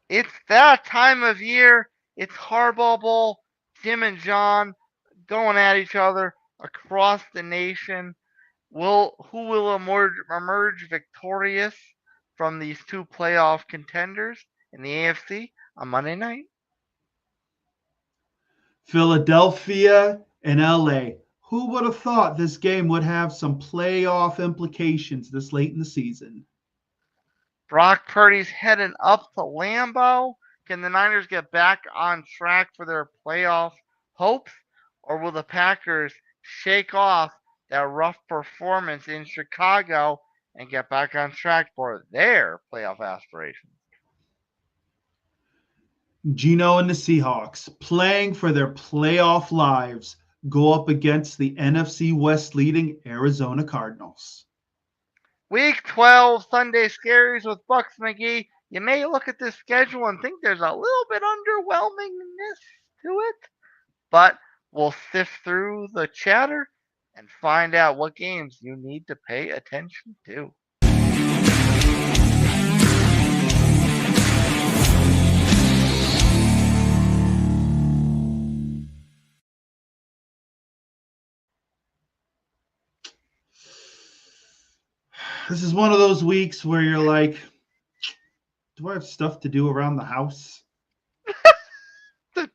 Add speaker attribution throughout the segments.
Speaker 1: It's that time of year. It's Hardball Bowl. Jim and John going at each other across the nation. Who will emerge victorious from these two playoff contenders in the AFC on Monday night?
Speaker 2: Philadelphia and LA. Who would have thought this game would have some playoff implications this late in the season?
Speaker 1: Brock Purdy's heading up to Lambeau. Can the Niners get back on track for their playoff hopes? Or will the Packers shake off that rough performance in Chicago and get back on track for their playoff aspirations?
Speaker 2: Geno and the Seahawks, playing for their playoff lives, go up against the NFC West leading Arizona Cardinals.
Speaker 1: Week 12 Sunday Scaries with Buccs McGee. You may look at this schedule and think there's a little bit underwhelmingness to it, but we'll sift through the chatter and find out what games you need to pay attention to.
Speaker 2: This is one of those weeks where you're like, do I have stuff to do around the house?
Speaker 1: It's a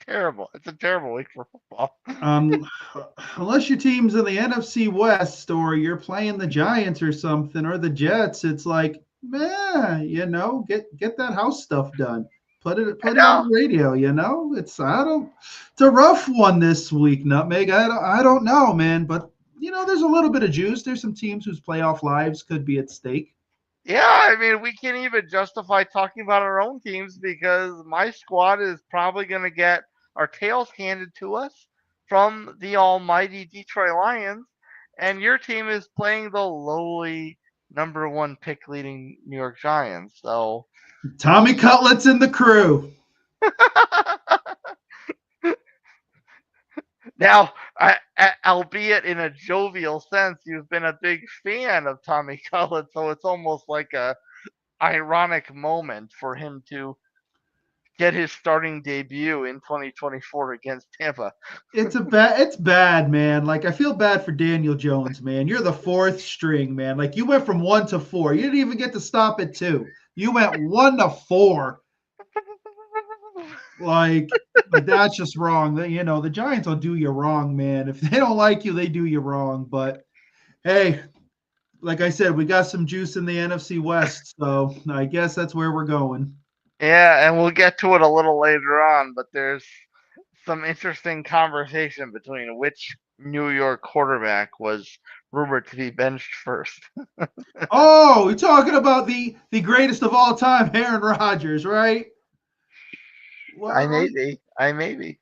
Speaker 1: terrible week for football.
Speaker 2: Um, unless your team's in the NFC West or you're playing the Giants or something or the Jets, it's like, man, get that house stuff done.
Speaker 1: I
Speaker 2: Put it on
Speaker 1: know.
Speaker 2: the radio. It's a rough one this week, Nutmeg. I don't know, man, but there's a little bit of juice. There's some teams whose playoff lives could be at stake.
Speaker 1: Yeah, I mean, we can't even justify talking about our own teams because my squad is probably going to get our tails handed to us from the almighty Detroit Lions, and your team is playing the lowly number one pick leading New York Giants. So,
Speaker 2: Tommy Cutlets and the crew.
Speaker 1: now, albeit in a jovial sense, you've been a big fan of Tommy Cullett, so it's almost like a ironic moment for him to get his starting debut in 2024 against Tampa.
Speaker 2: It's bad, man. Like I feel bad for Daniel Jones, man. You're the fourth string, man. Like you went from 1 to 4. You didn't even get to stop at 2. You went 1 to 4. Like like that's just wrong. The Giants will do you wrong, man. If they don't like you, they do you wrong. But hey, like I said, we got some juice in the NFC West, so I guess that's where we're going.
Speaker 1: Yeah, and we'll get to it a little later on, but there's some interesting conversation between which New York quarterback was rumored to be benched first.
Speaker 2: Oh, we're talking about the greatest of all time, Aaron Rodgers, right?
Speaker 1: I
Speaker 2: Well,
Speaker 1: may be. I may be.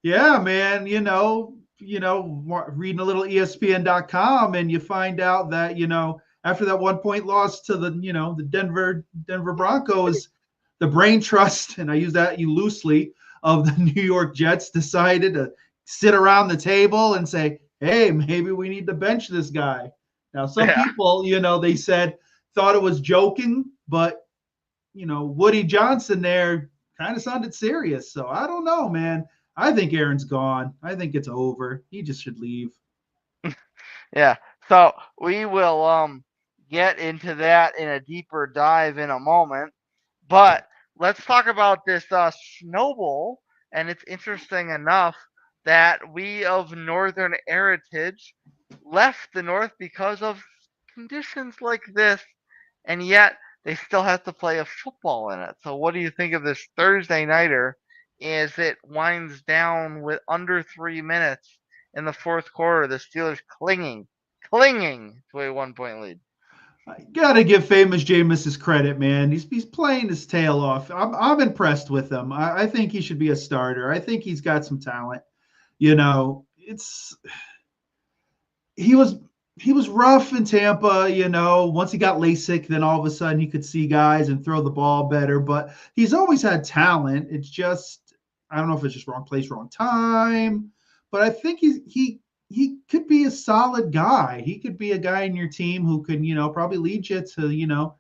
Speaker 2: yeah, man, reading a little ESPN.com and you find out that, after that 1 point loss to the Denver Broncos, the brain trust, and I use that loosely, of the New York Jets decided to sit around the table and say, hey, maybe we need to bench this guy. Now, some
Speaker 1: Yeah.
Speaker 2: people, they said, thought it was joking, but, Woody Johnson there kind of sounded serious. So I don't know, man. I think Aaron's gone. I think it's over. He just should leave.
Speaker 1: Yeah. So we will get into that in a deeper dive in a moment. But let's talk about this snowball. And it's interesting enough that we of Northern heritage left the North because of conditions like this, and yet they still have to play a football in it. So, what do you think of this Thursday nighter as it winds down with under 3 minutes in the fourth quarter? The Steelers clinging to a 1 point lead.
Speaker 2: I gotta give famous Jameis his credit, man. He's playing his tail off. I'm impressed with him. I think he should be a starter. I think he's got some talent. It's he was he was rough in Tampa. Once he got LASIK, then all of a sudden he could see guys and throw the ball better. But he's always had talent. It's just I don't know if it's just wrong place, wrong time. But I think he could be a solid guy. He could be a guy in your team who could, probably lead you to,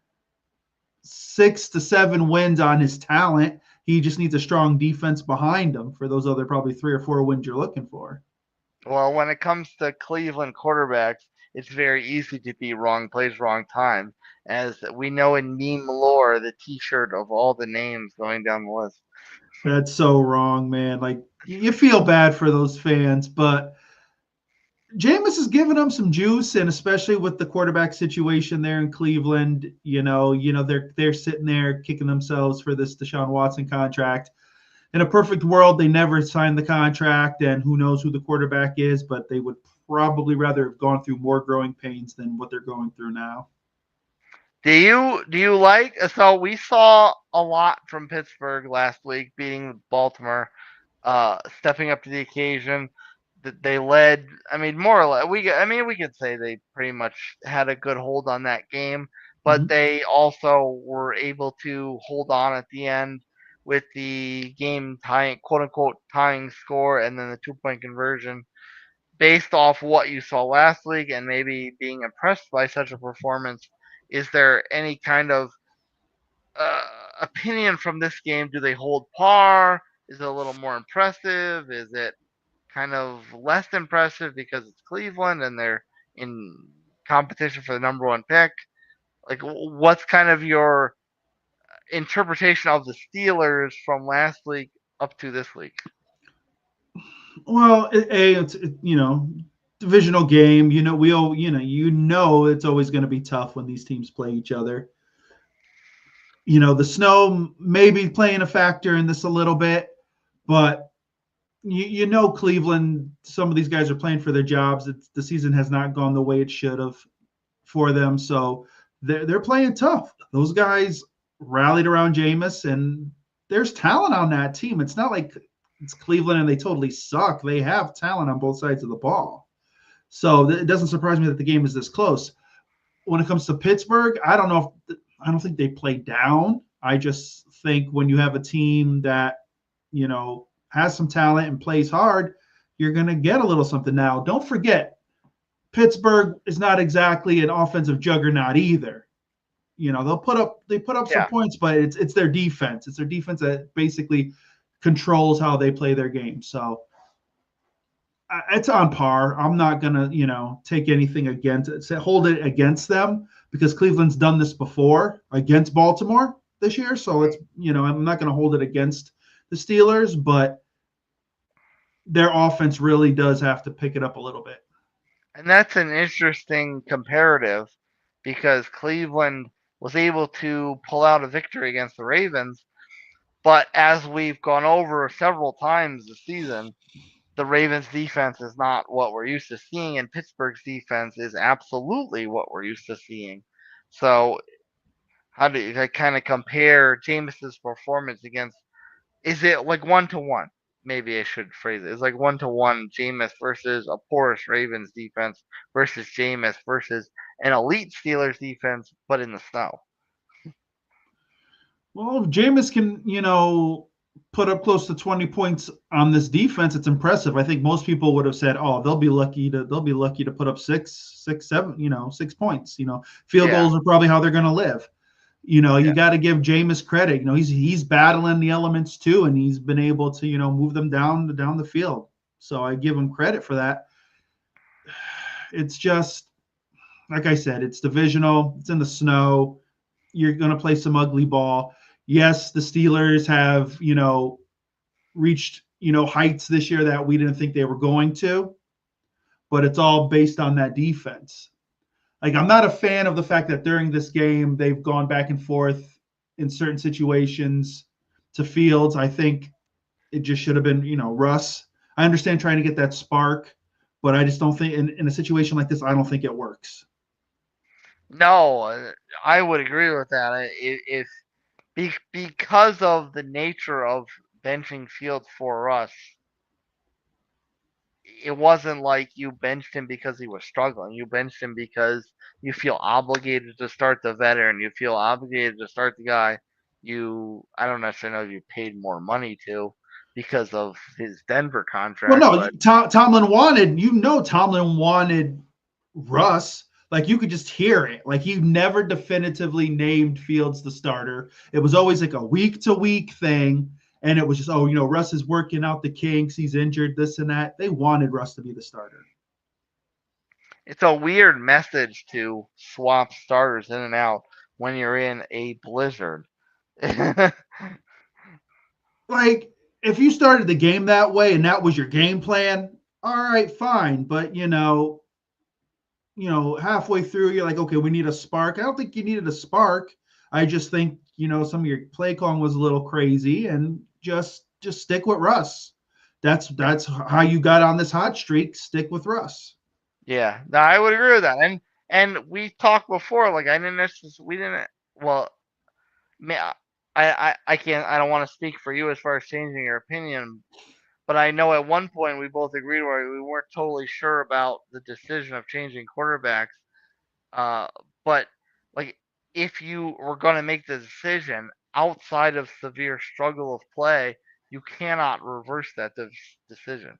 Speaker 2: 6 to 7 wins on his talent. He just needs a strong defense behind him for those other probably 3 or 4 wins you're looking for.
Speaker 1: Well, when it comes to Cleveland quarterbacks, it's very easy to be wrong place, wrong time. As we know in meme lore, the T-shirt of all the names going down the list.
Speaker 2: That's so wrong, man. Like you feel bad for those fans, but Jameis is giving them some juice, and especially with the quarterback situation there in Cleveland, they're sitting there kicking themselves for this Deshaun Watson contract. In a perfect world, they never signed the contract, and who knows who the quarterback is, but they would probably rather have gone through more growing pains than what they're going through now.
Speaker 1: Do you like? So we saw a lot from Pittsburgh last week, beating Baltimore, stepping up to the occasion. That they led. I mean, more or less, we could say they pretty much had a good hold on that game, but
Speaker 2: Mm-hmm.
Speaker 1: they also were able to hold on at the end with the game tying, quote unquote, tying score, and then the 2 point conversion. Based off what you saw last week and maybe being impressed by such a performance, is there any kind of opinion from this game? Do they hold par? Is it a little more impressive? Is it kind of less impressive because it's Cleveland and they're in competition for the number one pick? Like, what's kind of your interpretation of the Steelers from last week up to this week?
Speaker 2: Well, it's divisional game. We all it's always going to be tough when these teams play each other. The snow may be playing a factor in this a little bit, but Cleveland. Some of these guys are playing for their jobs. The season has not gone the way it should have for them, so they're playing tough. Those guys rallied around Jameis, and there's talent on that team. It's not like it's Cleveland and they totally suck. They have talent on both sides of the ball. So it doesn't surprise me that the game is this close. When it comes to Pittsburgh, I don't think they play down. I just think when you have a team that, has some talent and plays hard, you're going to get a little something. Now, don't forget, Pittsburgh is not exactly an offensive juggernaut either. They put up some
Speaker 1: Yeah,
Speaker 2: points, but it's their defense. It's their defense that basically controls how they play their game. So it's on par. I'm not gonna, take anything against it, hold it against them because Cleveland's done this before against Baltimore this year. So I'm not gonna hold it against the Steelers, but their offense really does have to pick it up a little bit.
Speaker 1: and that's an interesting comparative because Cleveland was able to pull out a victory against the Ravens, but as we've gone over several times this season, the Ravens defense is not what we're used to seeing, and Pittsburgh's defense is absolutely what we're used to seeing. So, how do you kind of compare Jameis's performance against? Is it like 1 to 1? Maybe I should phrase it. It's like 1 to 1 Jameis versus a porous Ravens defense versus Jameis versus an elite Steelers defense, but in the snow.
Speaker 2: Well, if Jameis can, put up close to 20 points on this defense, it's impressive. I think most people would have said, "Oh, they'll be lucky to put up 7, 6 points." Field
Speaker 1: Yeah,
Speaker 2: goals are probably how they're going to live. You
Speaker 1: yeah.
Speaker 2: got to give Jameis credit. He's battling the elements too, and he's been able to move them down the field. So I give him credit for that. It's just like I said, it's divisional. It's in the snow. You're going to play some ugly ball. Yes, the Steelers have reached heights this year that we didn't think they were going to, but it's all based on that defense. Like I'm not a fan of the fact that during this game they've gone back and forth in certain situations to Fields. I think it just should have been Russ. I understand trying to get that spark, but I just don't think in a situation like this I don't think it works.
Speaker 1: No, I would agree with that. If because of the nature of benching Fields for us, it wasn't like you benched him because he was struggling. You benched him because you feel obligated to start the veteran. You feel obligated to start the guy I don't necessarily know if you paid more money to because of his Denver
Speaker 2: Well,
Speaker 1: contract,
Speaker 2: no,
Speaker 1: but
Speaker 2: Tomlin wanted Russ. Like you could just hear it. Like he never definitively named Fields the starter. It was always like a week to week thing. And it was just, oh, Russ is working out the kinks. He's injured, this and that. They wanted Russ to be the starter.
Speaker 1: It's a weird message to swap starters in and out when you're in a blizzard.
Speaker 2: Like, if you started the game that way and that was your game plan, all right, fine. But halfway through, you're like, okay, we need a spark. I don't think you needed a spark. I just think, some of your play calling was a little crazy, and just stick with Russ. That's how you got on this hot streak. Stick with Russ.
Speaker 1: Yeah, no, I would agree with that. And we talked before, like I didn't necessarily, we didn't. Well, I can't. I don't want to speak for you as far as changing your opinion, but I know at one point we both agreed where we weren't totally sure about the decision of changing quarterbacks. Uh, but like if you were going to make the decision outside of severe struggle of play, you cannot reverse that decision.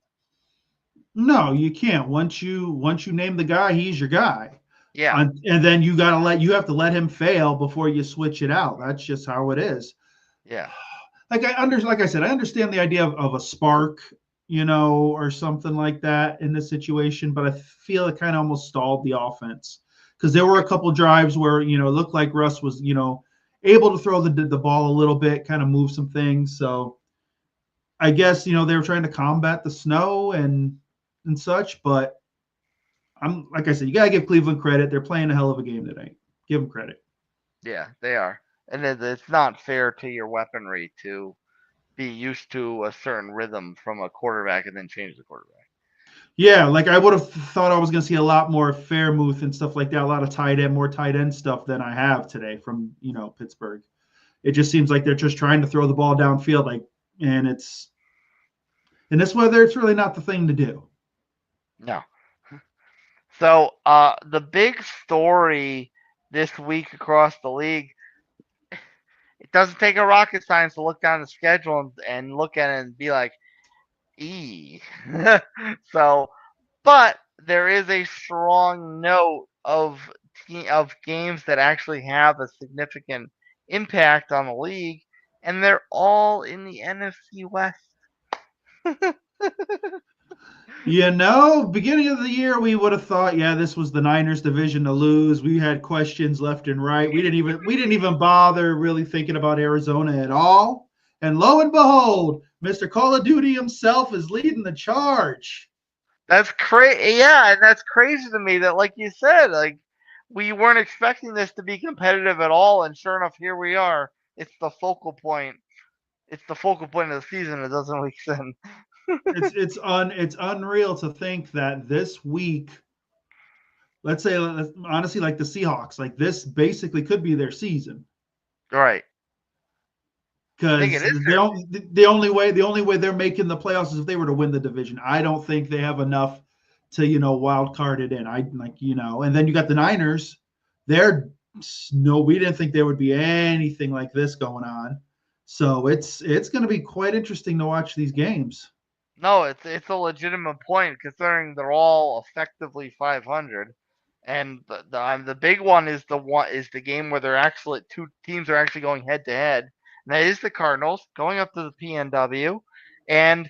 Speaker 2: No, you can't. Once you name the guy, he's your guy.
Speaker 1: Yeah,
Speaker 2: And then you have to let him fail before you switch it out. That's just how it is.
Speaker 1: yeah,
Speaker 2: Like I said, I understand the idea of a spark, or something like that in this situation, but I feel it kind of almost stalled the offense because there were a couple drives where it looked like Russ was able to throw the ball a little bit, kind of move some things. So I guess they were trying to combat the snow and such, but I'm like I said, you gotta give Cleveland credit. They're playing a hell of a game tonight. Give them credit.
Speaker 1: yeah. They are, and it's not fair to your weaponry to be used to a certain rhythm from a quarterback and then change the quarterback.
Speaker 2: Yeah, like I would have thought I was going to see a lot more Fairmouth and stuff like that, a lot of more tight end stuff than I have today from Pittsburgh. It just seems like they're just trying to throw the ball downfield, and it's in this weather, it's really not the thing to do.
Speaker 1: No. So the big story this week across the league, it doesn't take a rocket science to look down the schedule and look at it and be like, "E." So, but there is a strong note of games that actually have a significant impact on the league, and they're all in the NFC West.
Speaker 2: Beginning of the year, we would have thought, yeah, this was the Niners division to lose. We had questions left and right. We didn't even bother really thinking about Arizona at all. And lo and behold, Mr. Call of Duty himself is leading the charge.
Speaker 1: That's crazy. Yeah, and that's crazy to me that, like you said, like we weren't expecting this to be competitive at all, and sure enough, here we are. It's the focal point. It's the focal point of the season a dozen weeks in.
Speaker 2: It's unreal to think that this week, let's say honestly, like the Seahawks, like this basically could be their season.
Speaker 1: Right. I think
Speaker 2: Because
Speaker 1: it is
Speaker 2: the,
Speaker 1: their
Speaker 2: only- the only way the only way they're making the playoffs is if they were to win the division. I don't think they have enough to wild card it in. And then you got the Niners. They're no, we didn't think there would be anything like this going on. So it's going to be quite interesting to watch these games.
Speaker 1: No, it's a legitimate point considering they're all effectively 500, and the big one is the game where they're actually two teams are actually going head to head, and that is the Cardinals going up to the PNW, and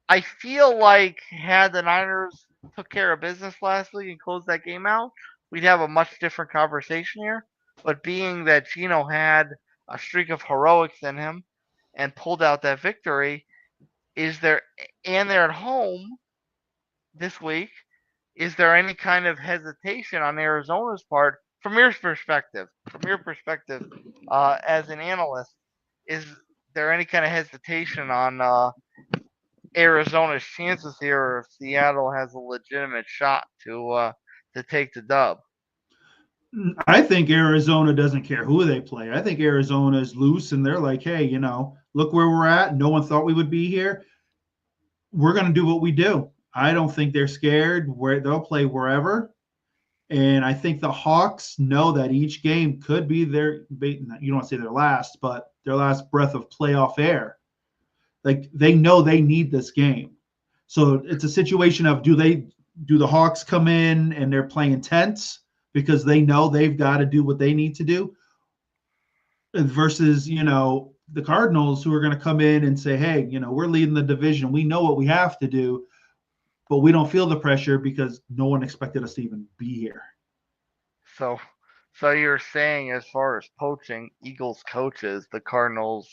Speaker 1: I feel like had the Niners took care of business last week and closed that game out, we'd have a much different conversation here. But being that Gino had a streak of heroics in him and pulled out that victory, is there and they're at home this week, is there any kind of hesitation on Arizona's part from your perspective? From your perspective, as an analyst, is there any kind of hesitation on Arizona's chances here, or if Seattle has a legitimate shot to take the dub?
Speaker 2: I think Arizona doesn't care who they play. I think Arizona is loose and they're like, hey, look where we're at. No one thought we would be here. We're going to do what we do. I don't think they're scared. They'll play wherever. And I think the Hawks know that each game could be you don't want to say their last, but their last breath of playoff air. Like they know they need this game. So it's a situation of do the Hawks come in and they're playing tense, because they know they've got to do what they need to do versus, the Cardinals who are going to come in and say, hey, we're leading the division. We know what we have to do, but we don't feel the pressure because no one expected us to even be here.
Speaker 1: So, so you're saying, as far as poaching Eagles coaches, the Cardinals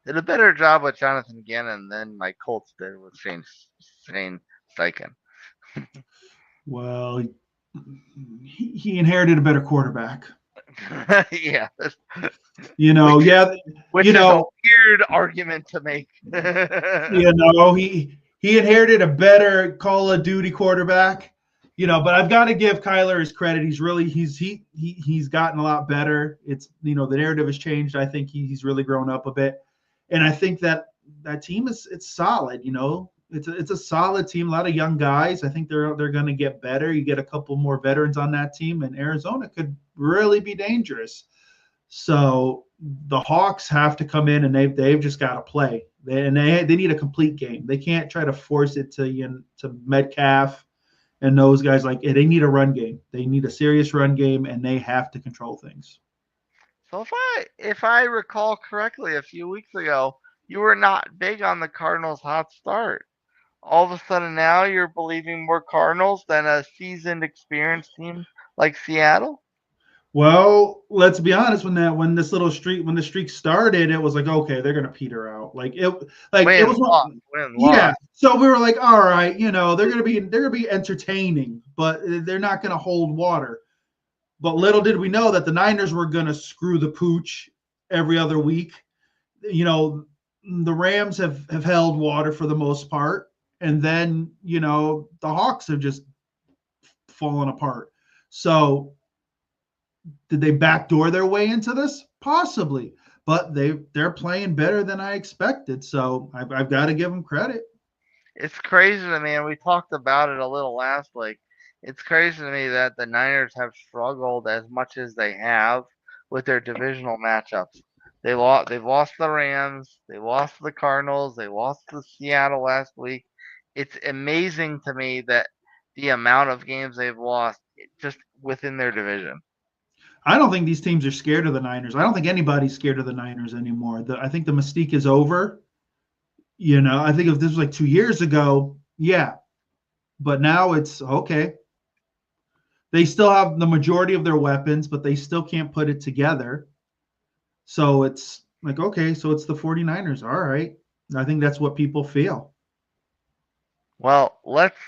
Speaker 1: did a better job with Jonathan Gannon than my Colts did with Shane Steichen.
Speaker 2: Well, he inherited a better quarterback.
Speaker 1: Yeah, which
Speaker 2: Yeah,
Speaker 1: which is a weird argument to make.
Speaker 2: he inherited a better Call of Duty quarterback. But I've got to give Kyler his credit. He's gotten a lot better. It's the narrative has changed. I think he's really grown up a bit, and I think that team it's solid. It's a solid team. A lot of young guys. I think they're going to get better. You get a couple more veterans on that team, and Arizona could really be dangerous. So the Hawks have to come in and they've just got to play. They need a complete game. They can't try to force it to Metcalf and those guys. Like, they need a run game. They need a serious run game, and they have to control things.
Speaker 1: So if I recall correctly, a few weeks ago, you were not big on the Cardinals' hot start. All of a sudden now you're believing more Cardinals than a seasoned, experienced team like Seattle.
Speaker 2: Well, let's be honest. When the streak started, it was like, okay, they're gonna peter out. It
Speaker 1: Win,
Speaker 2: was
Speaker 1: loss,
Speaker 2: one,
Speaker 1: win,
Speaker 2: yeah.
Speaker 1: loss.
Speaker 2: So we were like, all right, they're gonna be entertaining, but they're not gonna hold water. But little did we know that the Niners were gonna screw the pooch every other week. The Rams have held water for the most part, and then the Hawks have just fallen apart. So did they backdoor their way into this? Possibly, but they're playing better than I expected. So I've got to give them credit.
Speaker 1: It's crazy to me, and we talked about it a little last week. It's crazy to me that the Niners have struggled as much as they have with their divisional matchups. They've lost the Rams, they lost the Cardinals, they lost to Seattle last week. It's amazing to me that the amount of games they've lost just within their division.
Speaker 2: I don't think these teams are scared of the Niners. I don't think anybody's scared of the Niners anymore. I think the mystique is over. I think if this was like 2 years ago, yeah, but now it's okay. They still have the majority of their weapons, but they still can't put it together. So it's like, okay, so it's the 49ers. All right. I think that's what people feel.
Speaker 1: Well, let's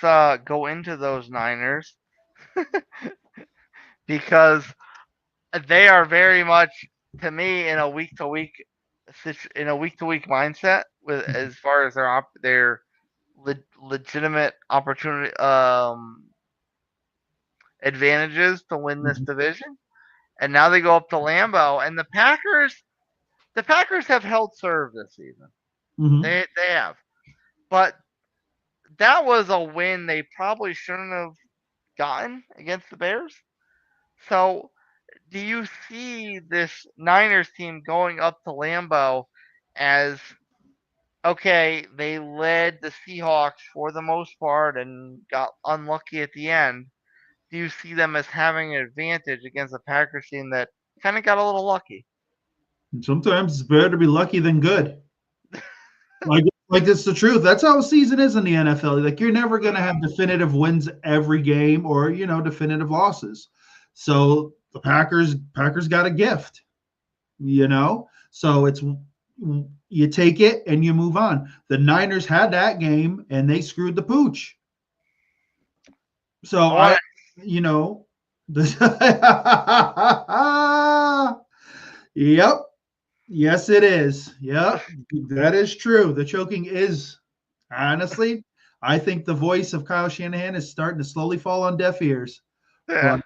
Speaker 1: go into those Niners because they are very much, to me, in a week to week mindset with as far as their legitimate opportunity advantages to win this
Speaker 2: Mm-hmm.
Speaker 1: division. And now they go up to Lambeau, and the Packers have held serve this season.
Speaker 2: Mm-hmm.
Speaker 1: They have, but that was a win they probably shouldn't have gotten against the Bears. So do you see this Niners team going up to Lambeau as, okay, they led the Seahawks for the most part and got unlucky at the end? Do you see them as having an advantage against a Packers team that kind of got a little lucky?
Speaker 2: Sometimes it's better to be lucky than good. Like it's the truth. That's how a season is in the NFL. Like, you're never going to have definitive wins every game, or definitive losses. So the Packers got a gift. So it's you take it and you move on. The Niners had that game and they screwed the pooch. So
Speaker 1: I want
Speaker 2: you know, yep. Yes, it is. Yep, that is true. The choking is, honestly, I think the voice of Kyle Shanahan is starting to slowly fall on deaf ears.
Speaker 1: to.
Speaker 2: But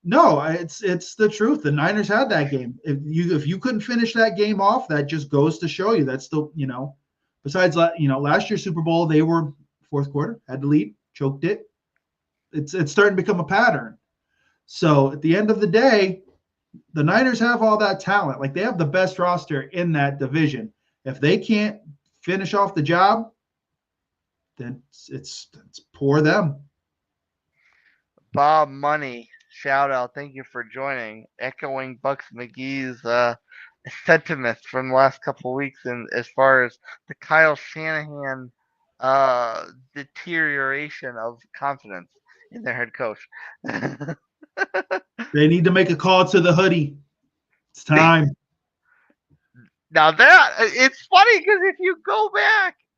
Speaker 2: no, it's the truth. The Niners had that game. If you couldn't finish that game off, that just goes to show you that's still, besides, last year's Super Bowl, they were fourth quarter, had to lead, choked it. It's starting to become a pattern. So at the end of the day, the Niners have all that talent. Like, they have the best roster in that division. If they can't finish off the job, then it's poor them.
Speaker 1: Bob Money shout out. Thank you for joining. Echoing Bucks McGee's sentiments from the last couple of weeks, and as far as the Kyle Shanahan deterioration of confidence in their head coach.
Speaker 2: They need to make a call to the hoodie. It's time.
Speaker 1: Now that it's funny because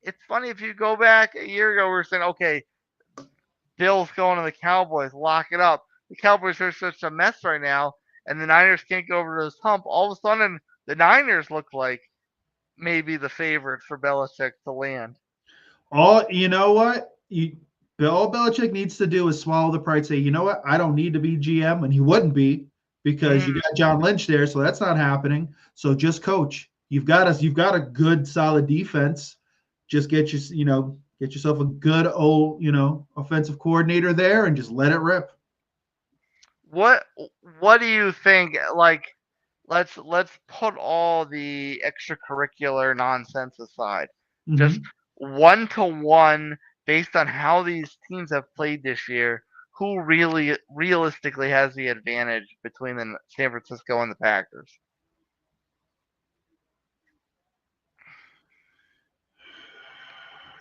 Speaker 1: it's funny if you go back a year ago, we were saying, okay, Bill's going to the Cowboys, lock it up. The Cowboys are such a mess right now, and the Niners can't get over this hump. All of a sudden, the Niners look like maybe the favorite for Belichick to land.
Speaker 2: All you know what Bill Belichick needs to do is swallow the pride. Say, you know what? I don't need to be GM, and he wouldn't be because you got John Lynch there, so that's not happening. So just coach. You've got a good, solid defense. Just get yourself a good old, offensive coordinator there, and just let it rip.
Speaker 1: What What do you think? Like, let's put all the extracurricular nonsense aside. Just
Speaker 2: Mm-hmm.
Speaker 1: 1-to-1 based on how these teams have played this year. Who really realistically has the advantage between the San Francisco and the Packers?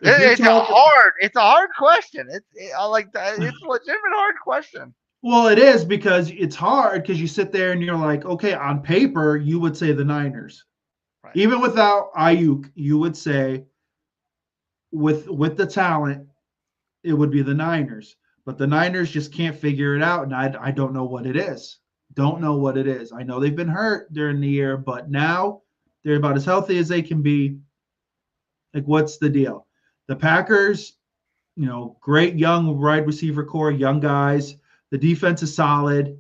Speaker 2: If you're talking,
Speaker 1: It's a hard question. I like that. It's a legitimate hard question.
Speaker 2: well, it is because it's hard because you sit there and you're like, okay, on paper, you would say the Niners.
Speaker 1: Right.
Speaker 2: Even without Ayuk, you would say with the talent, it would be the Niners. But the Niners just can't figure it out, and I don't know what it is. Don't know what it is. I know they've been hurt during the year, but now they're about as healthy as they can be. Like, what's the deal? The Packers, great young wide receiver core, young guys. The defense is solid.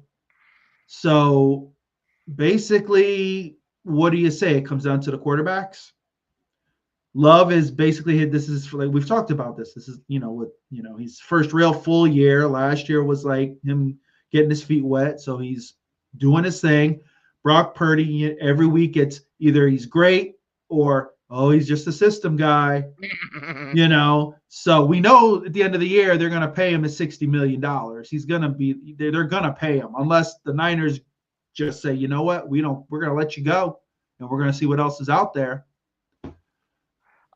Speaker 2: So basically, what do you say? It comes down to the quarterbacks. Love is basically this is like we've talked about this. This is his first real full year. Last year was like him getting his feet wet, so he's doing his thing. Brock Purdy every week it's either he's great or he's just a system guy. So we know at the end of the year they're going to pay him his $60 million. They're going to pay him unless the Niners just say, you know what, we're going to let you go and we're going to see what else is out there.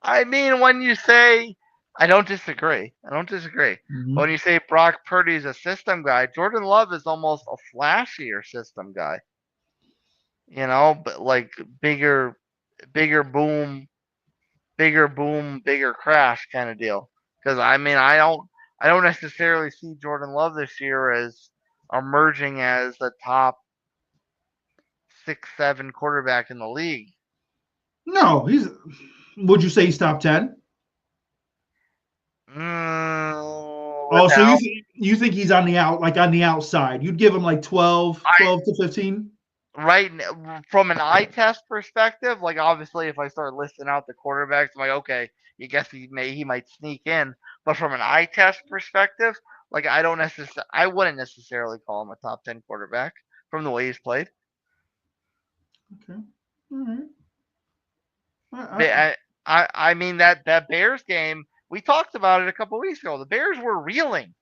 Speaker 1: I mean, when you say, I don't disagree. I don't disagree.
Speaker 2: Mm-hmm.
Speaker 1: But when you say Brock Purdy's a system guy, Jordan Love is almost a flashier system guy. But like bigger, bigger boom, bigger crash kind of deal. Because I mean, I don't necessarily see Jordan Love this year as emerging as the top 6, 7 quarterback in the league.
Speaker 2: No, would you say he's top 10? Oh, so
Speaker 1: Without
Speaker 2: you think he's on the outside? You'd give him like 12 to 15?
Speaker 1: right from an eye test perspective, like obviously if I start listing out the quarterbacks, I'm like, okay, you guess he might sneak in. But from an eye test perspective, like I wouldn't necessarily call him a top 10 quarterback from the way he's played.
Speaker 2: Okay. All right.
Speaker 1: I mean that Bears game, we talked about it a couple weeks ago. The Bears were reeling.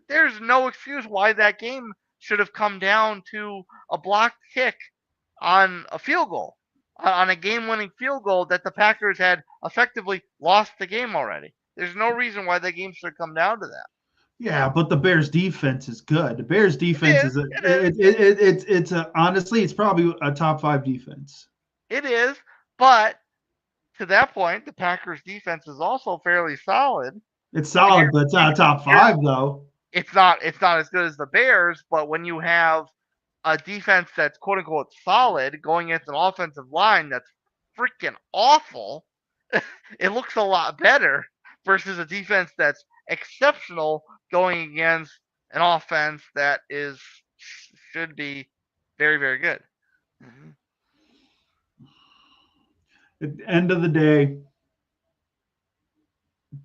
Speaker 1: There's no excuse why that game should have come down to a blocked kick on a field goal, on a game-winning field goal that the Packers had effectively lost the game already. There's no reason why that game should have come down to that.
Speaker 2: Yeah, but the Bears defense is good. The Bears defense
Speaker 1: It is.
Speaker 2: is honestly, it's probably a top 5 defense.
Speaker 1: It is. But to that point, the Packers defense is also fairly solid.
Speaker 2: It's solid, but it's not top 5 though.
Speaker 1: It's not as good as the Bears, but when you have a defense that's quote unquote solid going against an offensive line that's freaking awful, it looks a lot better versus a defense that's exceptional going against an offense that should be very, very good. Mm-hmm.
Speaker 2: At the end of the day,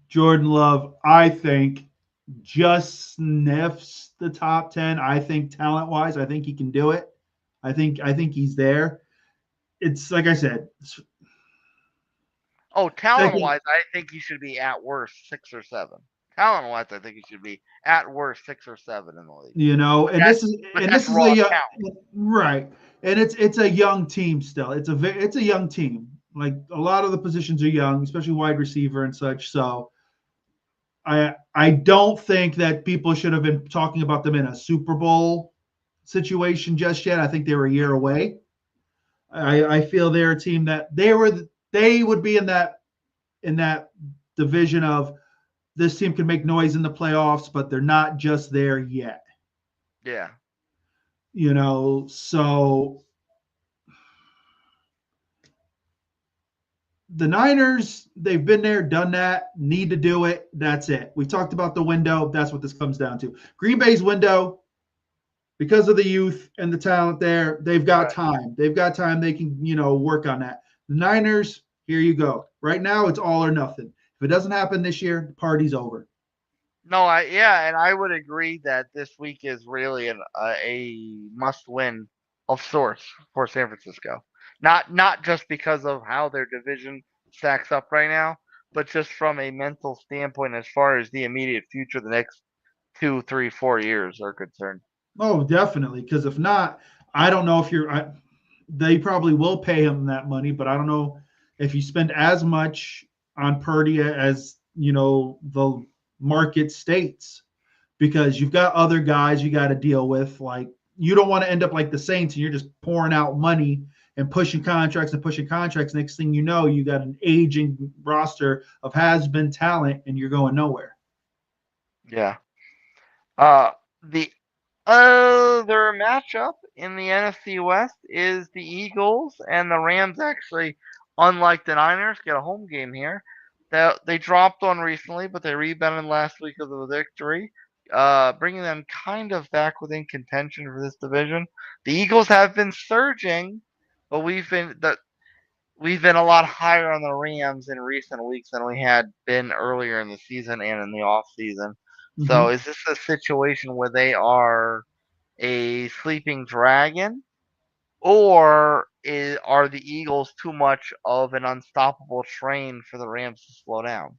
Speaker 2: Jordan Love, I think, just sniffs the top 10. I think talent-wise, I think he can do it. I think he's there. It's like I said.
Speaker 1: Talent-wise, I think he should be at worst 6 or 7. talent-wise, I think he should be at worst 6 or 7 in the league. But
Speaker 2: And
Speaker 1: that's
Speaker 2: this is
Speaker 1: but
Speaker 2: and
Speaker 1: that's
Speaker 2: this is a
Speaker 1: raw
Speaker 2: young,
Speaker 1: talent.
Speaker 2: right, and it's a young team still. It's a young team. Like a lot of the positions are young, especially wide receiver and such. So I don't think that people should have been talking about them in a Super Bowl situation just yet. I think they were a year away. I feel they're a team that they would be in that division of this team can make noise in the playoffs, but they're not just there yet.
Speaker 1: Yeah.
Speaker 2: So the Niners, they've been there, done that, need to do it. That's it. We talked about the window. That's what this comes down to. Green Bay's window, because of the youth and the talent there, they've got
Speaker 1: Right.
Speaker 2: time. They've got time. They can, work on that. The Niners, here you go. Right now, it's all or nothing. If it doesn't happen this year, the party's over.
Speaker 1: No, and I would agree that this week is really a must-win of sorts for San Francisco. Not just because of how their division stacks up right now, but just from a mental standpoint as far as the immediate future, the next 2, 3, 4 years are concerned.
Speaker 2: Oh, definitely. Because if not, I don't know if they probably will pay him that money, but I don't know if you spend as much on Purdy as the market states, because you've got other guys you got to deal with. Like you don't want to end up like the Saints and you're just pouring out money and pushing contracts and pushing contracts. Next thing you know, you got an aging roster of has-been talent and you're going nowhere.
Speaker 1: Yeah. Uh, the other matchup in the NFC West is the Eagles and the Rams. Actually, unlike the Niners, get a home game here. They dropped one recently, but they rebounded last week with a victory, bringing them kind of back within contention for this division. The Eagles have been surging, but we've been a lot higher on the Rams in recent weeks than we had been earlier in the season and in the off season. So
Speaker 2: Mm-hmm.
Speaker 1: is this a situation where they are a sleeping dragon, or are the Eagles too much of an unstoppable train for the Rams to slow down?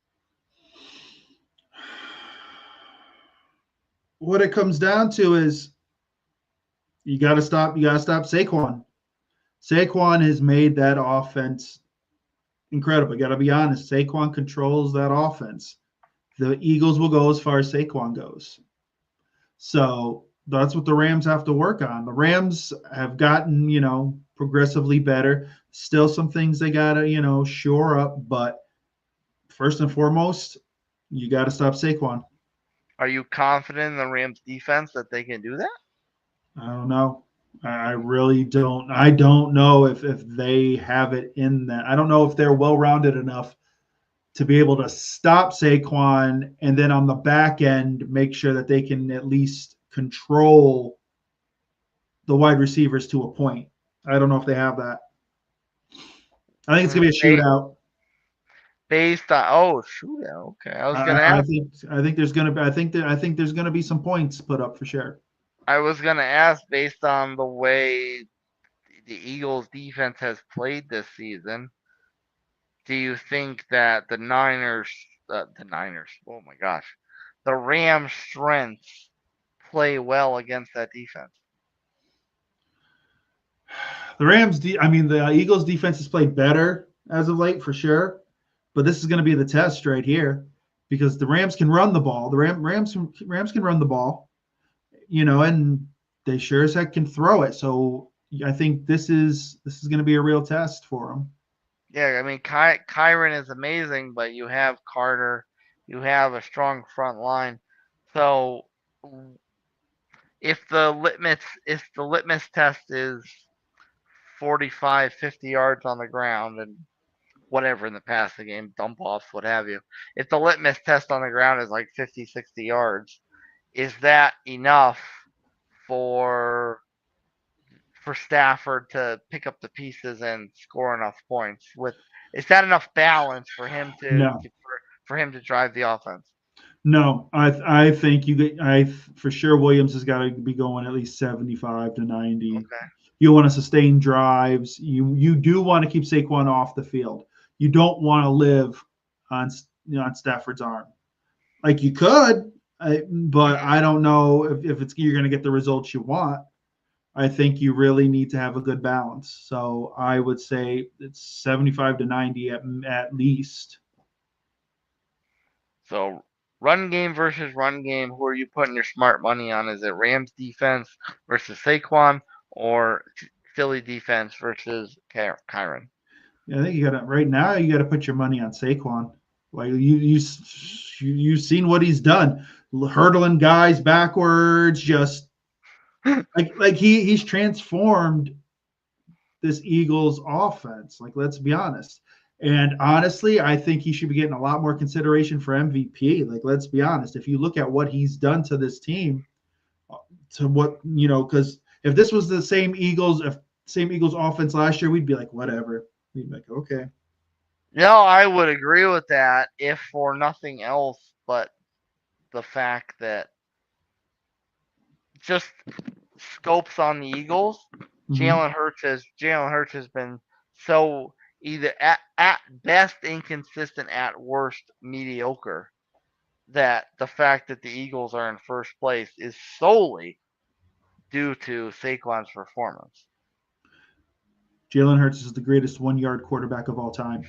Speaker 2: What it comes down to is you got to stop Saquon. Saquon has made that offense incredible. You got to be honest. Saquon controls that offense. The Eagles will go as far as Saquon goes. So that's what the Rams have to work on. The Rams have gotten, progressively better. Still some things they got to, shore up. But first and foremost, you got to stop Saquon.
Speaker 1: Are you confident in the Rams defense that they can do that?
Speaker 2: I don't know. I really don't. I don't know if they have it in that. I don't know if they're well rounded enough to be able to stop Saquon and then on the back end make sure that they can at least control the wide receivers to a point. I don't know if they have that. I think it's gonna be a
Speaker 1: They
Speaker 2: shootout.
Speaker 1: based on shootout. Okay, I was gonna ask.
Speaker 2: I think there's gonna be I think there's gonna be some points put up for sure.
Speaker 1: I was gonna ask based on the way the Eagles defense has played this season. Do you think that oh my gosh, the Rams' strengths play well against that defense?
Speaker 2: I mean the Eagles defense has played better as of late for sure, but this is going to be the test right here because the Rams can run the ball. The Rams can run the ball, and they sure as heck can throw it. So I think this is going to be a real test for them.
Speaker 1: Yeah, I mean Kyron is amazing, but you have Carter, you have a strong front line. So if the litmus test is 45, 50 yards on the ground and whatever in the passing game, dump offs, what have you. If the litmus test on the ground is like 50, 60 yards, is that enough for for Stafford to pick up the pieces and score enough points? With is that enough balance for him
Speaker 2: No,
Speaker 1: for him to drive the offense?
Speaker 2: no, I think I for sure Williams has got to be going at least 75 to 90.
Speaker 1: Okay.
Speaker 2: You want to sustain drives. You do want to keep Saquon off the field. You don't want to live on on Stafford's arm. Like you could, but I don't know if it's you're going to get the results you want. I think you really need to have a good balance. So I would say it's 75 to 90 at least.
Speaker 1: So run game versus run game. Who are you putting your smart money on? Is it Rams defense versus Saquon or Philly defense versus Kyron?
Speaker 2: Yeah, I think you got to right now. You got to put your money on Saquon. Like you've seen what he's done, hurdling guys backwards, just like he's transformed this Eagles offense. Like let's be honest. And honestly, I think he should be getting a lot more consideration for MVP. Like let's be honest, if you look at what he's done to this team, to what because if this was the same Eagles offense last year, we'd be like whatever. We'd be like okay.
Speaker 1: No, I would agree with that if for nothing else but the fact that just scopes on the Eagles,
Speaker 2: Mm-hmm.
Speaker 1: Jalen Hurts has been so either at best inconsistent, at worst mediocre, that the fact that the Eagles are in first place is solely due to Saquon's performance.
Speaker 2: Jalen Hurts is the greatest 1 yard quarterback of all time.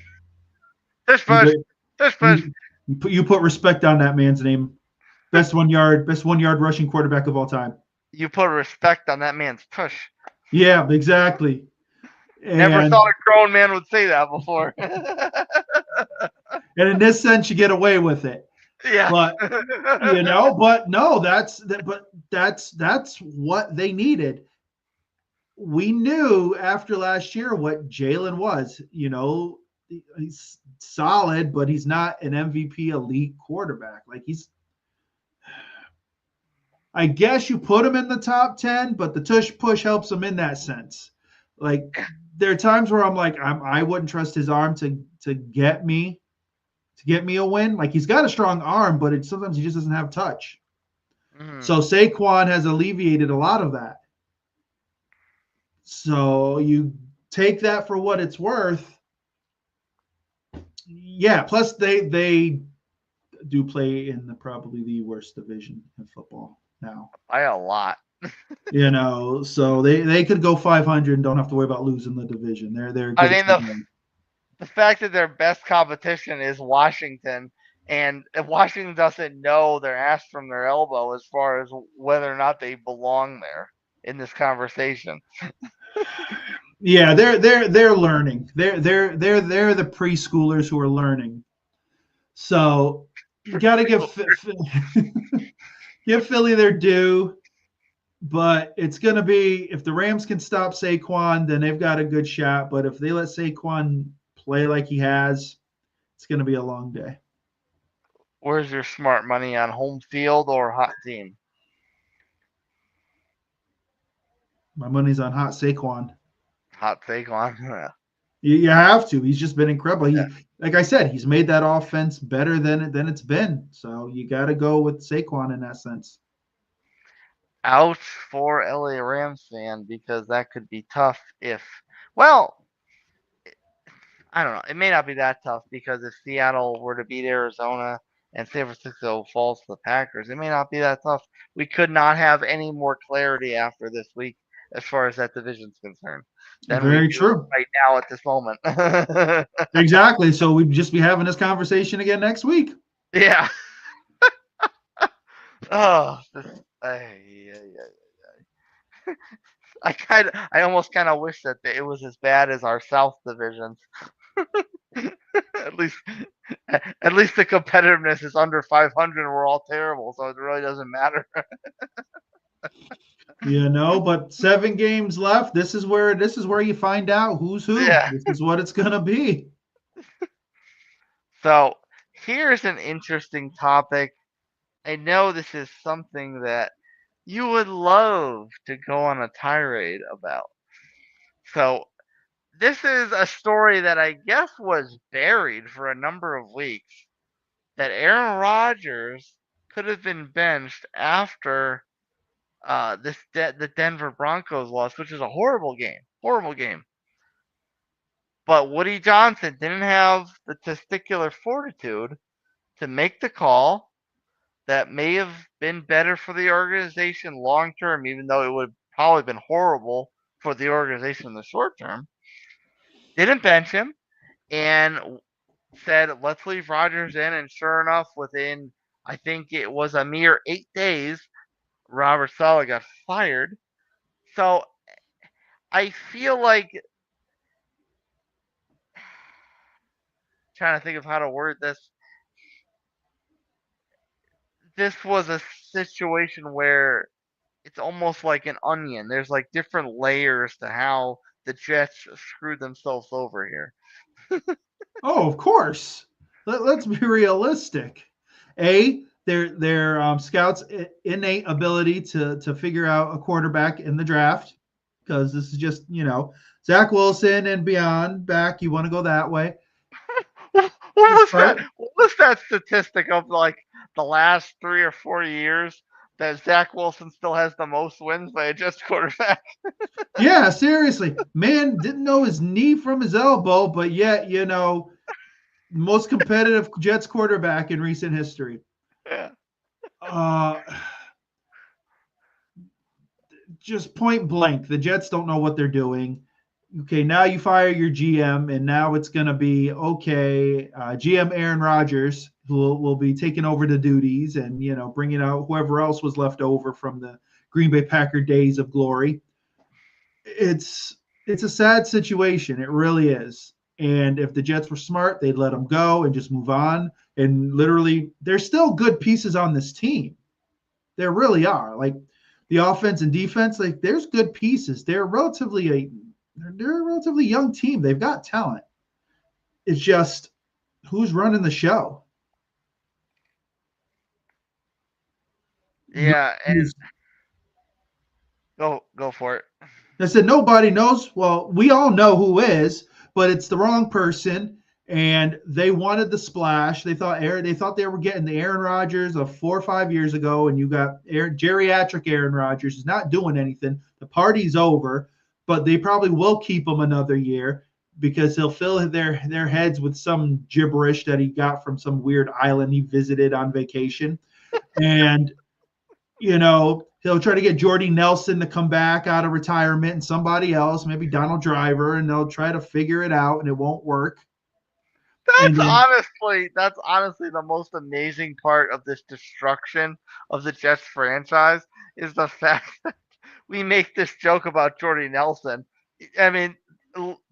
Speaker 1: This
Speaker 2: You
Speaker 1: push, this push.
Speaker 2: you put respect on that man's name. Best 1 yard rushing quarterback of all time.
Speaker 1: You put respect on that man's push.
Speaker 2: Yeah, exactly.
Speaker 1: Never
Speaker 2: And
Speaker 1: thought a grown man would say that before.
Speaker 2: and in this sense, you get away with it.
Speaker 1: Yeah.
Speaker 2: But but no, that's what they needed. We knew after last year what Jalen was. He's solid, but he's not an MVP elite quarterback. Like I guess you put him in the top 10, but the tush push helps him in that sense. Like there are times where I'm like, I wouldn't trust his arm to get me a win. Like he's got a strong arm, but sometimes he just doesn't have touch.
Speaker 1: Mm-hmm.
Speaker 2: So Saquon has alleviated a lot of that. So you take that for what it's worth. Yeah. Plus they do play in probably the worst division in football now.
Speaker 1: By a lot.
Speaker 2: So they could go 500 and don't have to worry about losing the division. They're
Speaker 1: I
Speaker 2: good
Speaker 1: mean,
Speaker 2: to go.
Speaker 1: the fact that their best competition is Washington, and if Washington doesn't know their ass from their elbow as far as whether or not they belong there in this conversation.
Speaker 2: Yeah, they're learning. They're the preschoolers who are learning. So you got to give Philly their due, but it's going to be if the Rams can stop Saquon, then they've got a good shot. But if they let Saquon play like he has, it's going to be a long day.
Speaker 1: Where's your smart money on home field or hot team?
Speaker 2: My money's on hot Saquon.
Speaker 1: Hot Saquon.
Speaker 2: You have to. He's just been incredible.
Speaker 1: Yeah.
Speaker 2: Like I said, he's made that offense better than it's been. So you got to go with Saquon in that sense.
Speaker 1: Ouch for LA Rams fan, because that could be tough if, well, I don't know. It may not be that tough because if Seattle were to beat Arizona and San Francisco falls to the Packers, it may not be that tough. We could not have any more clarity after this week as far as that division's concerned than we
Speaker 2: Very
Speaker 1: do
Speaker 2: true.
Speaker 1: right now at this moment.
Speaker 2: Exactly. So we'd just be having this conversation again next week.
Speaker 1: Yeah. Oh, I almost kind of wish that it was as bad as our South divisions. at least, at least the competitiveness is under 500, and we're all terrible, so it really doesn't matter.
Speaker 2: But 7 games left. This is where you find out who's who.
Speaker 1: Yeah.
Speaker 2: This is what it's gonna be.
Speaker 1: So here's an interesting topic. I know this is something that you would love to go on a tirade about. So this is a story that I guess was buried for a number of weeks, that Aaron Rodgers could have been benched after the Denver Broncos loss, which is a horrible game. But Woody Johnson didn't have the testicular fortitude to make the call that may have been better for the organization long term, even though it would have probably been horrible for the organization in the short term. Didn't bench him and said, let's leave Rodgers in. And sure enough, within, I think it was a mere 8 days, Robert Saleh got fired. So I feel like, trying to think of how to word this, this was a situation where it's almost like an onion. There's like different layers to how the Jets screwed themselves over here.
Speaker 2: Oh, of course. Let's be realistic. Their scouts' innate ability to figure out a quarterback in the draft, because this is just Zach Wilson and beyond back. You want to go that way.
Speaker 1: what was that?
Speaker 2: Despite
Speaker 1: What was that statistic of like the last 3 or 4 years that Zach Wilson still has the most wins by a Jets quarterback?
Speaker 2: Yeah, seriously, man didn't know his knee from his elbow, but yet most competitive Jets quarterback in recent history.
Speaker 1: Yeah.
Speaker 2: Uh, just point blank, the Jets don't know what they're doing. Okay, now you fire your GM, and now it's going to be okay. GM Aaron Rodgers will be taking over the duties, and bringing out whoever else was left over from the Green Bay Packer days of glory. It's a sad situation. It really is. And if the Jets were smart, they'd let him go and just move on. And literally, there's still good pieces on this team. There really are. Like the offense and defense, like there's good pieces. They're a relatively young team. They've got talent. It's just who's running the show.
Speaker 1: Yeah, and
Speaker 2: Nobody's-
Speaker 1: go for it.
Speaker 2: I said nobody knows. Well, we all know who is, but it's the wrong person. And they wanted the splash. They thought they were getting the Aaron Rodgers of 4 or 5 years ago, and you got geriatric Aaron Rodgers is not doing anything. The party's over, but they probably will keep him another year because he'll fill their heads with some gibberish that he got from some weird island he visited on vacation. And he'll try to get Jordy Nelson to come back out of retirement and somebody else, maybe Donald Driver, and they'll try to figure it out and it won't work. And then
Speaker 1: That's honestly the most amazing part of this destruction of the Jets franchise is the fact that we make this joke about Jordy Nelson. I mean,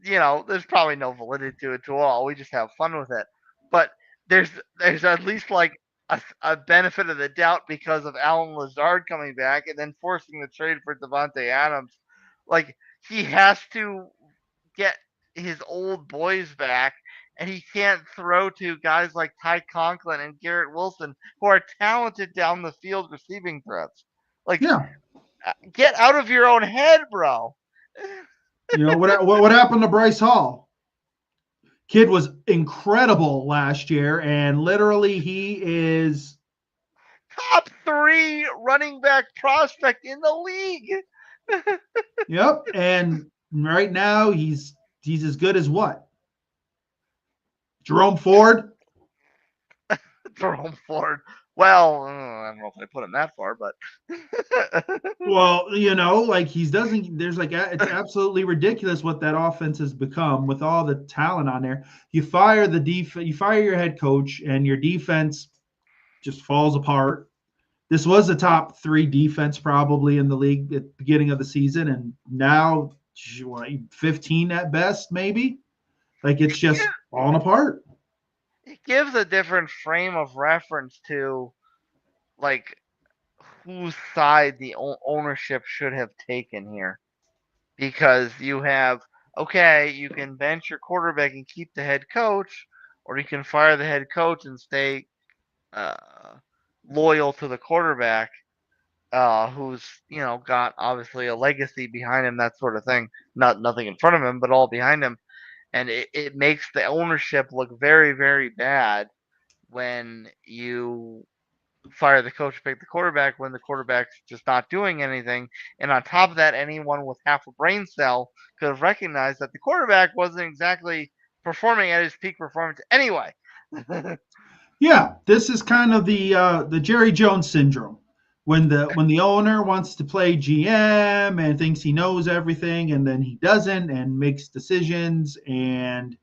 Speaker 1: there's probably no validity to it at all. We just have fun with it. But there's there's at least like a benefit of the doubt because of Alan Lazard coming back and then forcing the trade for Devontae Adams. Like he has to get his old boys back, and he can't throw to guys like Ty Conklin and Garrett Wilson, who are talented down the field receiving threats. Like,
Speaker 2: yeah,
Speaker 1: get out of your own head, bro.
Speaker 2: what happened to Bryce Hall? Kid was incredible last year, and literally he is.
Speaker 1: Top three running back prospect in the league.
Speaker 2: Yep, and right now he's as good as what? Jerome Ford.
Speaker 1: Jerome Ford. Well, I don't know if I put him that far, but
Speaker 2: Well, like he's doesn't. There's like it's absolutely ridiculous what that offense has become with all the talent on there. You fire you fire your head coach, and your defense just falls apart. This was the top three defense probably in the league at the beginning of the season, and now 15 at best, maybe. Like it's just falling apart.
Speaker 1: it gives a different frame of reference to like whose side the ownership should have taken here, because you have, okay, you can bench your quarterback and keep the head coach, or you can fire the head coach and stay uh, loyal to the quarterback, who's got obviously a legacy behind him, that sort of thing. Not nothing in front of him, but all behind him, and it makes the ownership look very, very bad when you fire the coach, pick the quarterback when the quarterback's just not doing anything. And on top of that, anyone with half a brain cell could have recognized that the quarterback wasn't exactly performing at his peak performance anyway.
Speaker 2: Yeah, this is kind of the Jerry Jones syndrome. When the owner wants to play GM and thinks he knows everything, and then he doesn't and makes decisions, and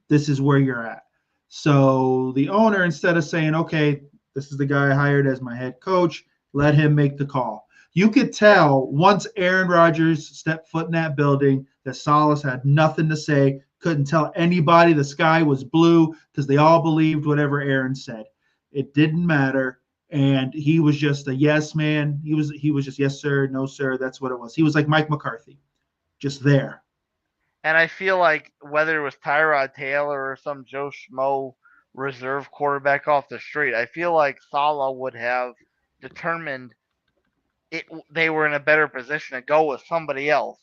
Speaker 2: this is where you're at. So the owner, instead of saying, okay, this is the guy I hired as my head coach, let him make the call. You could tell once Aaron Rodgers stepped foot in that building that Salas had nothing to say, couldn't tell anybody the sky was blue because they all believed whatever Aaron said. It didn't matter. And he was just a yes man. He was just yes sir, no sir. That's what it was. He was like Mike McCarthy, just there.
Speaker 1: And I feel like whether it was Tyrod Taylor or some Joe Schmo reserve quarterback off the street, I feel like Salah would have determined it they were in a better position to go with somebody else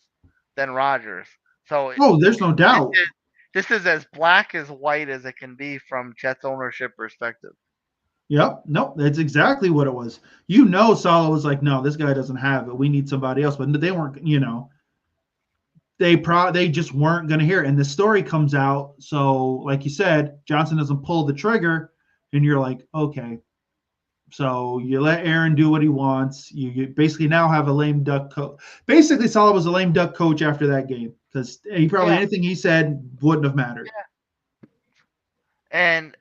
Speaker 1: than Rodgers. So
Speaker 2: Oh, there's no
Speaker 1: this
Speaker 2: doubt.
Speaker 1: is this is as black as white as it can be from Jets ownership perspective.
Speaker 2: Yep. Nope. That's exactly what it was. Salah was like, no, this guy doesn't have it. We need somebody else. But they weren't, they just weren't going to hear it. And the story comes out. So, like you said, Johnson doesn't pull the trigger, and you're like, okay. So you let Aaron do what he wants. You basically now have a lame duck coach. Basically, Salah was a lame duck coach after that game because he probably
Speaker 1: Yeah,
Speaker 2: anything he said wouldn't have mattered.
Speaker 1: and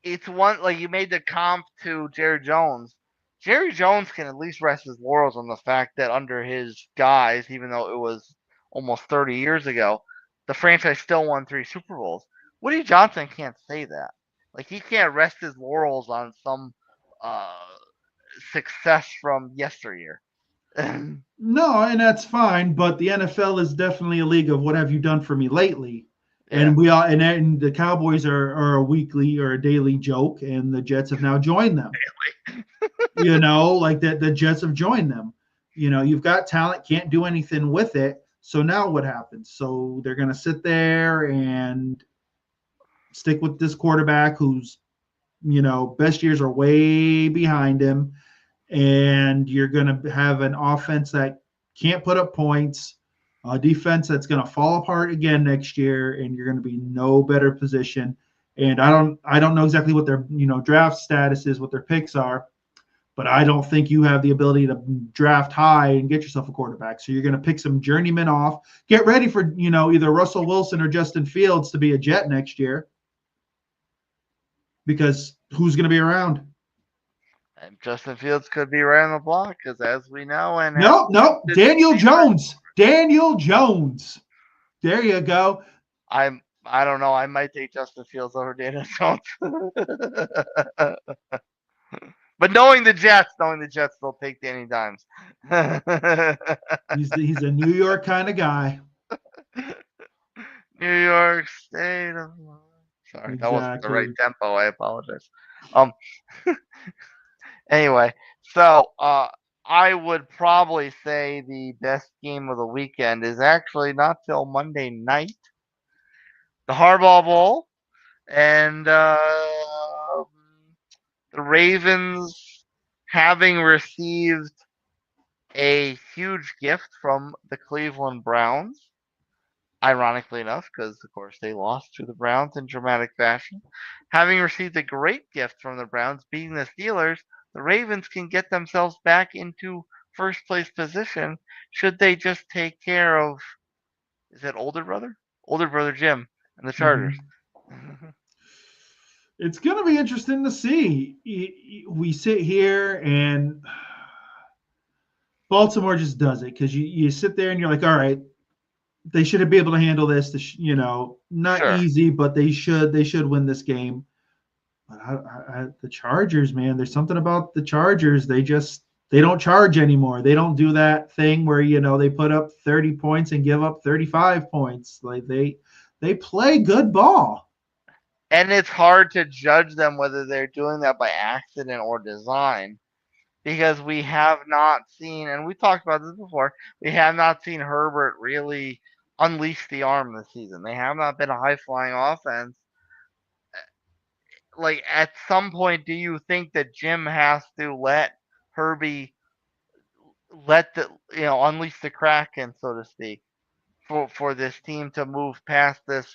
Speaker 1: it's one like you made the comp to Jerry Jones. Jerry Jones can at least rest his laurels on the fact that under his guise, even though it was almost 30 years ago, the franchise still won 3 Super Bowls. Woody Johnson can't say that. Like he can't rest his laurels on some uh, success from yesteryear. Yeah,
Speaker 2: No, and that's fine, but the NFL is definitely a league of what have you done for me lately? And we all and the Cowboys are a weekly or a daily joke, and the Jets have now joined them. Like that the Jets have joined them. You've got talent, can't do anything with it. So now what happens? So they're gonna sit there and stick with this quarterback who's best years are way behind him, and you're going to have an offense that can't put up points, a defense that's going to fall apart again next year, and you're going to be no better position. And I don't know exactly what their draft status is, what their picks are, but I don't think you have the ability to draft high and get yourself a quarterback. So you're going to pick some journeymen off, get ready for either Russell Wilson or Justin Fields to be a Jet next year, because who's going to be around?
Speaker 1: and Justin Fields could be right on the block because, as we know, and as
Speaker 2: Nope, nope. Daniel Jones. Daniel Jones. There you go.
Speaker 1: I don't know. I might take Justin Fields over Daniel Jones. But knowing the Jets, they'll take Danny Dimes.
Speaker 2: He's a New York kind of guy.
Speaker 1: New York State of Mind. Sorry, that wasn't the right
Speaker 2: Exactly.
Speaker 1: tempo. I apologize. Um. Anyway, so I would probably say the best game of the weekend is actually not till Monday night, the Harbaugh Bowl, and the Ravens having received a huge gift from the Cleveland Browns, ironically enough, because of course they lost to the Browns in dramatic fashion. Having received a great gift from the Browns, beating the Steelers, the Ravens can get themselves back into first place position should they just take care of, is it older brother? Older brother Jim and the Chargers.
Speaker 2: Mm-hmm. It's going to be interesting to see. We sit here and Baltimore just does it because you sit there and you're like, all right, they should be able to handle this. Not
Speaker 1: Sure.
Speaker 2: easy, but they should win this game. But the Chargers, man, there's something about the Chargers. They don't charge anymore. They don't do that thing where they put up 30 points and give up 35 points. Like they play good ball.
Speaker 1: And it's hard to judge them whether they're doing that by accident or design because we have not seen, and we talked about this before, we have not seen Herbert really unleash the arm this season. They have not been a high flying offense. Like at some point, do you think that Jim has to let Herbie let the unleash the Kraken, so to speak, for this team to move past this?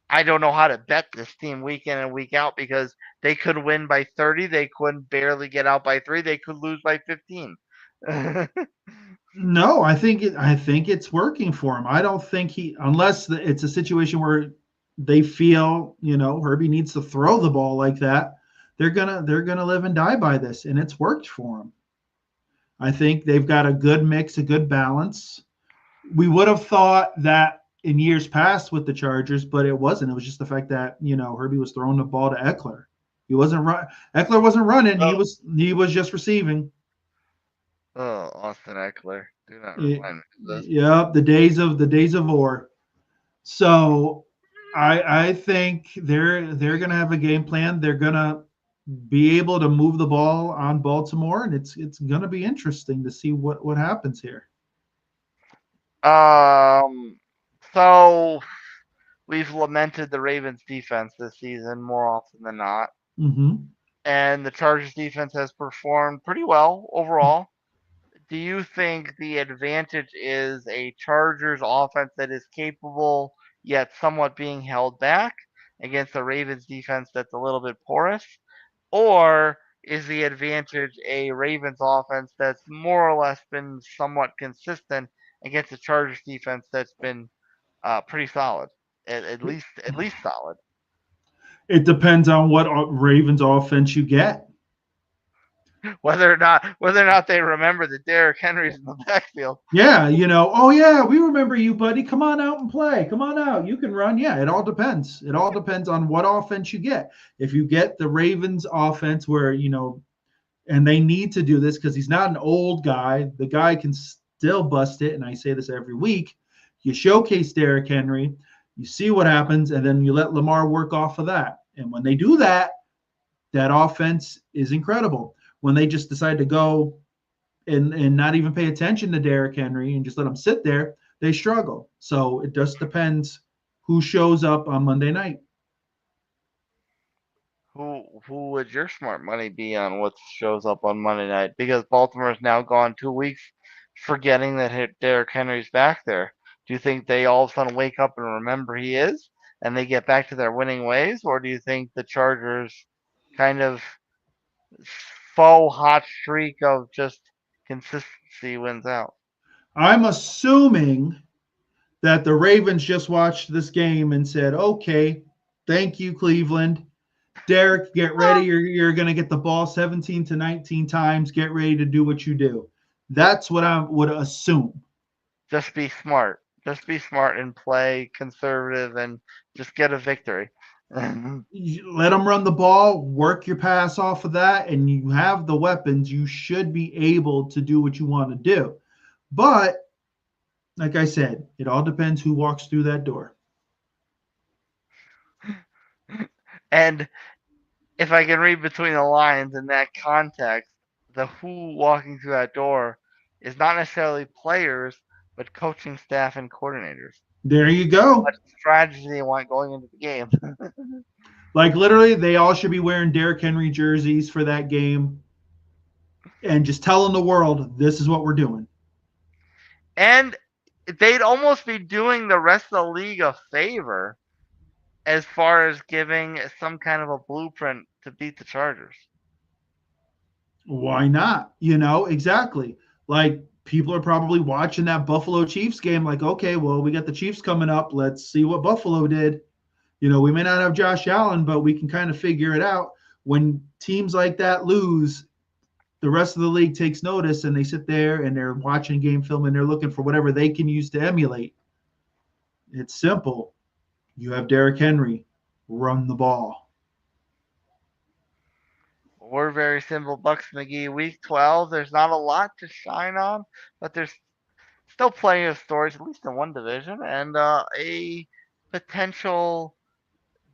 Speaker 1: I don't know how to bet this team week in and week out because they could win by 30, they could barely get out by 3, they could lose by 15.
Speaker 2: No, I think it's working for him. I don't think unless it's a situation where they feel Herbie needs to throw the ball like that. They're gonna live and die by this, and it's worked for them. I think they've got a good mix, a good balance. We would have thought that in years past with the Chargers, but it wasn't. It was just the fact that Herbie was throwing the ball to Eckler. He wasn't run. Eckler wasn't running.
Speaker 1: Oh,
Speaker 2: He was just receiving.
Speaker 1: oh, Austin Eckler. Do not
Speaker 2: It,
Speaker 1: remind me of this.
Speaker 2: yep, the days of war. So I think they're gonna have a game plan. They're gonna be able to move the ball on Baltimore, and it's gonna be interesting to see what happens here.
Speaker 1: Um, so we've lamented the Ravens defense this season more often than not,
Speaker 2: Hmm.
Speaker 1: and the Chargers defense has performed pretty well overall. Do you think the advantage is a Chargers offense that is capable yet somewhat being held back against a Ravens defense that's a little bit porous? Or is the advantage a Ravens offense that's more or less been somewhat consistent against a Chargers defense that's been pretty solid, at least solid?
Speaker 2: It depends on what Ravens offense you get.
Speaker 1: Whether or not they remember that Derrick Henry's in the backfield.
Speaker 2: Yeah, oh yeah, we remember you, buddy. Come on out and play. Come on out. You can run. Yeah, it all depends. It all depends on what offense you get. If you get the Ravens offense where, and they need to do this because he's not an old guy. The guy can still bust it. And I say this every week. You showcase Derrick Henry, you see what happens, and then you let Lamar work off of that. And when they do that, that offense is incredible. When they just decide to go and not even pay attention to Derrick Henry and just let him sit there, they struggle. So it just depends who shows up on Monday night.
Speaker 1: Who would your smart money be on what shows up on Monday night? Because Baltimore's now gone 2 weeks forgetting that Derrick Henry's back there. Do you think they all of a sudden wake up and remember he is, and they get back to their winning ways, or do you think the Chargers kind of faux hot streak of just consistency wins out?
Speaker 2: I'm assuming that the Ravens just watched this game and said, okay, thank you, Cleveland. Derek, get ready. You're going to get the ball 17 to 19 times. Get ready to do what you do. That's what I would assume.
Speaker 1: Just be smart. Just be smart and play conservative and just get a victory.
Speaker 2: Let them run the ball, work your pass off of that, and you have the weapons. You should be able to do what you want to do. But like I said, it all depends who walks through that door.
Speaker 1: And if I can read between the lines in that context, the who walking through that door is not necessarily players, but coaching staff and coordinators.
Speaker 2: There you
Speaker 1: What
Speaker 2: go.
Speaker 1: strategy they want going into the game.
Speaker 2: Like literally, they all should be wearing Derrick Henry jerseys for that game and just telling the world this is what we're doing.
Speaker 1: And they'd almost be doing the rest of the league a favor as far as giving some kind of a blueprint to beat the Chargers.
Speaker 2: Why not? Exactly. Like people are probably watching that Buffalo Chiefs game, like, okay, well, we got the Chiefs coming up. Let's see what Buffalo did. We may not have Josh Allen, but we can kind of figure it out. When teams like that lose, the rest of the league takes notice and they sit there and they're watching game film and they're looking for whatever they can use to emulate. It's simple. You have Derrick Henry, run the ball.
Speaker 1: We're very simple. Bucks McGee, week 12. There's not a lot to shine on, but there's still plenty of stories, at least in one division, and a potential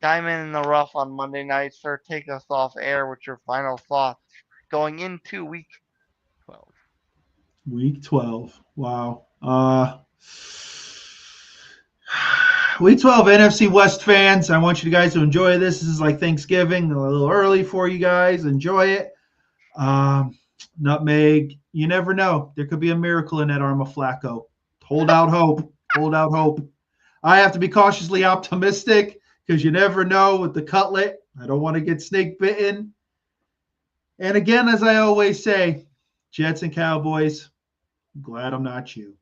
Speaker 1: diamond in the rough on Monday night. Sir, take us off air with your final thoughts going into week 12.
Speaker 2: Week 12. Wow. Week 12 NFC West fans, I want you guys to enjoy this. This is like Thanksgiving, a little early for you guys. Enjoy it. Nutmeg, you never know. There could be a miracle in that arm of Flacco. Hold out hope. Hold out hope. I have to be cautiously optimistic because you never know with the cutlet. I don't want to get snake bitten. And again, as I always say, Jets and Cowboys, I'm glad I'm not you.